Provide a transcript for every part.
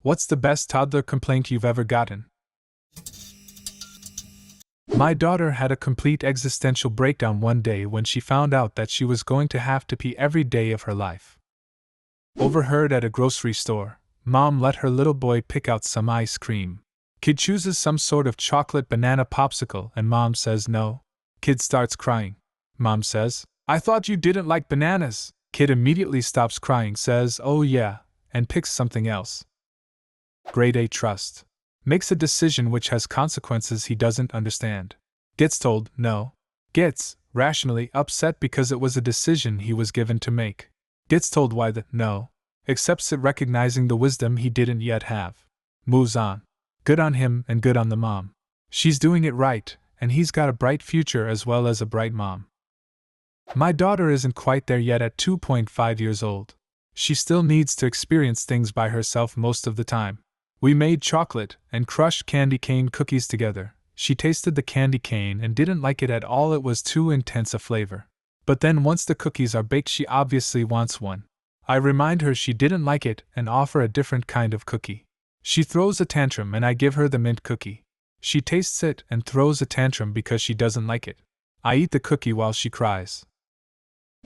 What's the best toddler complaint you've ever gotten? My daughter had a complete existential breakdown one day when she found out that she was going to have to pee every day of her life. Overheard at a grocery store, Mom let her little boy pick out some ice cream. Kid chooses some sort of chocolate banana popsicle and Mom says no. Kid starts crying. Mom says, "I thought you didn't like bananas." Kid immediately stops crying, says, "Oh yeah," and picks something else. Grade A trust. Makes a decision which has consequences he doesn't understand. Gets told no. Gets rationally upset because it was a decision he was given to make. Gets told why the no. Accepts it, recognizing the wisdom he didn't yet have. Moves on. Good on him and good on the mom. She's doing it right, and he's got a bright future as well as a bright mom. My daughter isn't quite there yet at 2.5 years old. She still needs to experience things by herself most of the time. We made chocolate and crushed candy cane cookies together. She tasted the candy cane and didn't like it at all, it was too intense a flavor. But then once the cookies are baked, she obviously wants one. I remind her she didn't like it and offer a different kind of cookie. She throws a tantrum and I give her the mint cookie. She tastes it and throws a tantrum because she doesn't like it. I eat the cookie while she cries.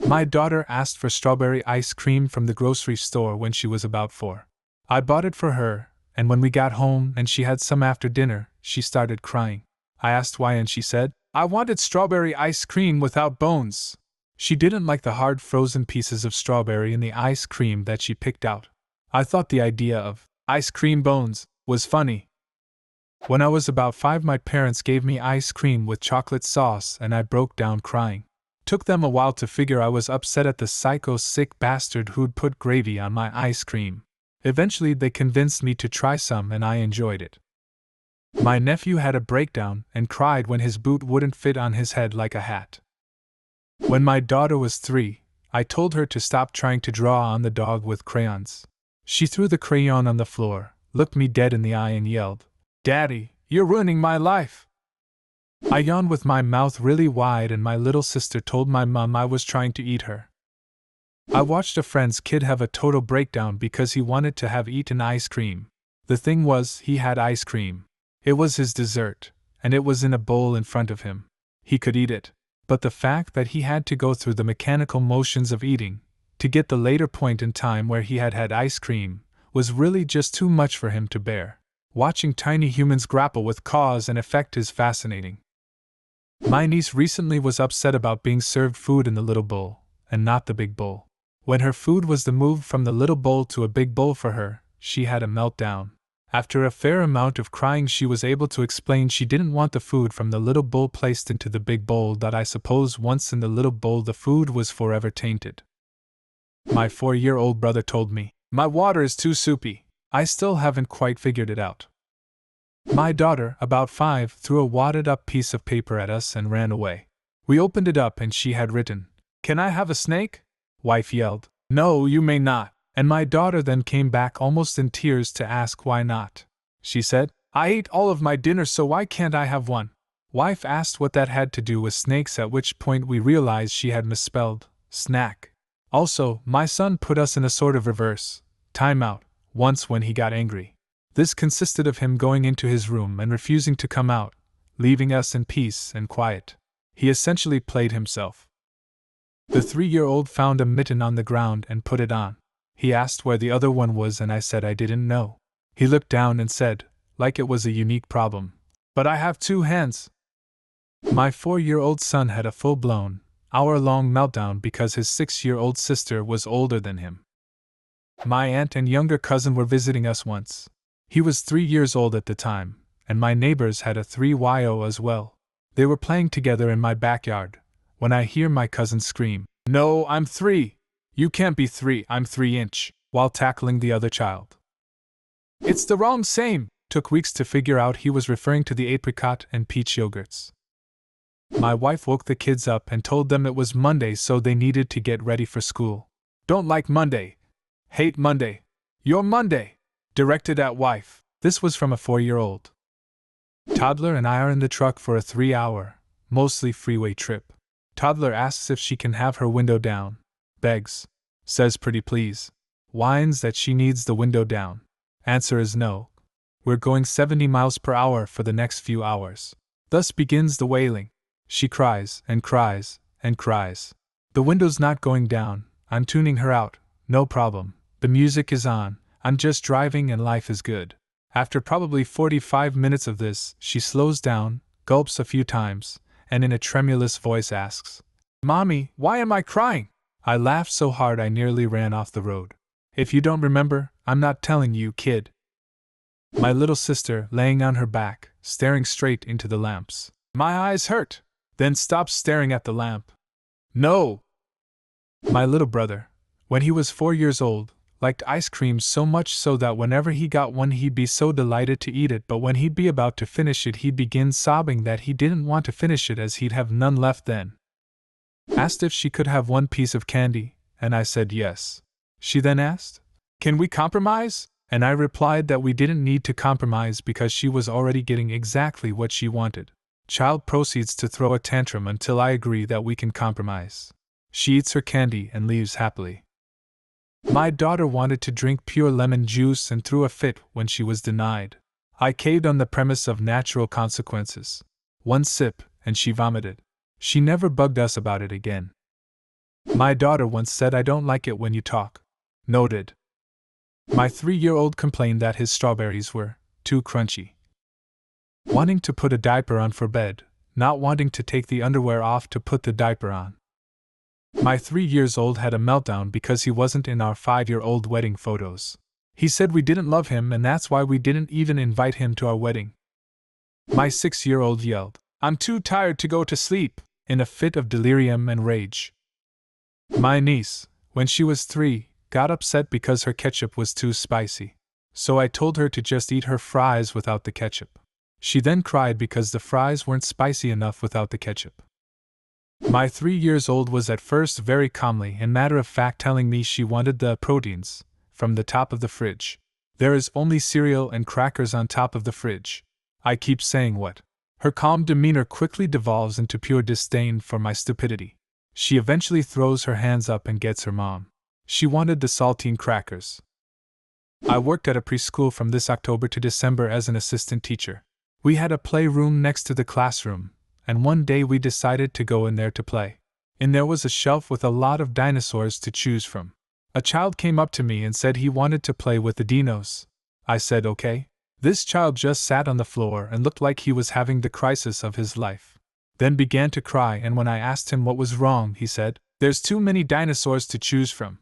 My daughter asked for strawberry ice cream from the grocery store when she was about 4. I bought it for her, and when we got home and she had some after dinner, she started crying. I asked why and she said, "I wanted strawberry ice cream without bones." She didn't like the hard frozen pieces of strawberry in the ice cream that she picked out. I thought the idea of ice cream bones was funny. When I was about 5, my parents gave me ice cream with chocolate sauce and I broke down crying. Took them a while to figure I was upset at the psycho-sick bastard who'd put gravy on my ice cream. Eventually they convinced me to try some and I enjoyed it. My nephew had a breakdown and cried when his boot wouldn't fit on his head like a hat. When my daughter was 3, I told her to stop trying to draw on the dog with crayons. She threw the crayon on the floor, looked me dead in the eye and yelled, "Daddy, you're ruining my life!" I yawned with my mouth really wide and my little sister told my mom I was trying to eat her. I watched a friend's kid have a total breakdown because he wanted to have eaten ice cream. The thing was, he had ice cream. It was his dessert, and it was in a bowl in front of him. He could eat it, but the fact that he had to go through the mechanical motions of eating, to get the later point in time where he had had ice cream, was really just too much for him to bear. Watching tiny humans grapple with cause and effect is fascinating. My niece recently was upset about being served food in the little bowl, and not the big bowl. When her food was moved from the little bowl to a big bowl for her, she had a meltdown. After a fair amount of crying, she was able to explain she didn't want the food from the little bowl placed into the big bowl, that I suppose once in the little bowl the food was forever tainted. My 4-year-old brother told me, "My water is too soupy." I still haven't quite figured it out. My daughter, about 5, threw a wadded up piece of paper at us and ran away. We opened it up and she had written, "Can I have a snake?" Wife yelled, "No, you may not," and my daughter then came back almost in tears to ask why not. She said, "I ate all of my dinner, so why can't I have one?" Wife asked what that had to do with snakes, at which point we realized she had misspelled snack. Also, my son put us in a sort of reverse timeout once when he got angry. This consisted of him going into his room and refusing to come out, leaving us in peace and quiet. He essentially played himself. The 3-year-old found a mitten on the ground and put it on. He asked where the other one was and I said I didn't know. He looked down and said, like it was a unique problem, "But I have 2 hands." My 4-year-old son had a full-blown, hour-long meltdown because his 6-year-old sister was older than him. My aunt and younger cousin were visiting us once. He was 3 years old at the time, and my neighbors had a 3-year-old as well. They were playing together in my backyard, when I hear my cousin scream, "No, I'm 3! You can't be 3, I'm 3-inch," while tackling the other child. "It's the wrong same!" Took weeks to figure out he was referring to the apricot and peach yogurts. My wife woke the kids up and told them it was Monday, so they needed to get ready for school. "Don't like Monday. Hate Monday. You're Monday!" Directed at wife. This was from a 4-year-old. Toddler and I are in the truck for a 3-hour, mostly freeway trip. Toddler asks if she can have her window down. Begs. Says pretty please. Whines that she needs the window down. Answer is no. We're going 70 miles per hour for the next few hours. Thus begins the wailing. She cries and cries and cries. The window's not going down, I'm tuning her out, no problem. The music is on, I'm just driving and life is good. After probably 45 minutes of this, she slows down, gulps a few times, and in a tremulous voice asks, "Mommy, why am I crying?" I laughed so hard I nearly ran off the road. If you don't remember, I'm not telling you, kid. My little sister, laying on her back, staring straight into the lamps. My eyes hurt. Then stops staring at the lamp. No! My little brother, when he was 4 years old, liked ice cream so much so that whenever he got one he'd be so delighted to eat it, but when he'd be about to finish it he'd begin sobbing that he didn't want to finish it as he'd have none left then. Asked if she could have one piece of candy, and I said yes. She then asked, "Can we compromise?" And I replied that we didn't need to compromise because she was already getting exactly what she wanted. Child proceeds to throw a tantrum until I agree that we can compromise. She eats her candy and leaves happily. My daughter wanted to drink pure lemon juice and threw a fit when she was denied. I caved on the premise of natural consequences. One sip, and she vomited. She never bugged us about it again. My daughter once said, "I don't like it when you talk." Noted. My 3-year-old complained that his strawberries were too crunchy. Wanting to put a diaper on for bed, not wanting to take the underwear off to put the diaper on. My 3-year-old had a meltdown because he wasn't in our 5-year-old wedding photos. He said we didn't love him and that's why we didn't even invite him to our wedding. My 6-year-old yelled, "I'm too tired to go to sleep," in a fit of delirium and rage. My niece, when she was 3, got upset because her ketchup was too spicy. So I told her to just eat her fries without the ketchup. She then cried because the fries weren't spicy enough without the ketchup. My 3-year-old was at first very calmly and matter-of-fact telling me she wanted the proteins from the top of the fridge. There is only cereal and crackers on top of the fridge. I keep saying what? Her calm demeanor quickly devolves into pure disdain for my stupidity. She eventually throws her hands up and gets her mom. She wanted the saltine crackers. I worked at a preschool from this October to December as an assistant teacher. We had a playroom next to the classroom, and one day we decided to go in there to play. In there was a shelf with a lot of dinosaurs to choose from. A child came up to me and said he wanted to play with the dinos. I said okay. This child just sat on the floor and looked like he was having the crisis of his life. Then began to cry, and when I asked him what was wrong, he said, "There's too many dinosaurs to choose from."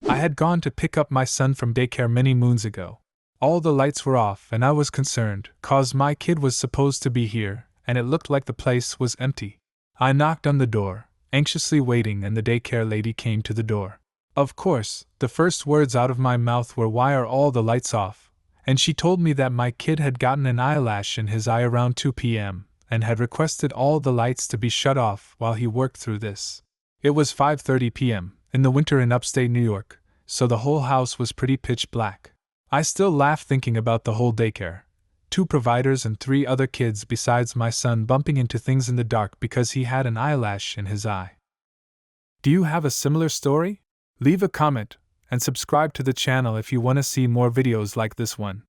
I had gone to pick up my son from daycare many moons ago. All the lights were off and I was concerned, 'cause my kid was supposed to be here, and it looked like the place was empty. I knocked on the door, anxiously waiting, and the daycare lady came to the door. Of course, the first words out of my mouth were, "Why are all the lights off?" And she told me that my kid had gotten an eyelash in his eye around 2 p.m. and had requested all the lights to be shut off while he worked through this. It was 5:30 p.m. in the winter in upstate New York, so the whole house was pretty pitch black. I still laugh thinking about the whole daycare. 2 providers and 3 other kids besides my son bumping into things in the dark because he had an eyelash in his eye. Do you have a similar story? Leave a comment and subscribe to the channel if you want to see more videos like this one.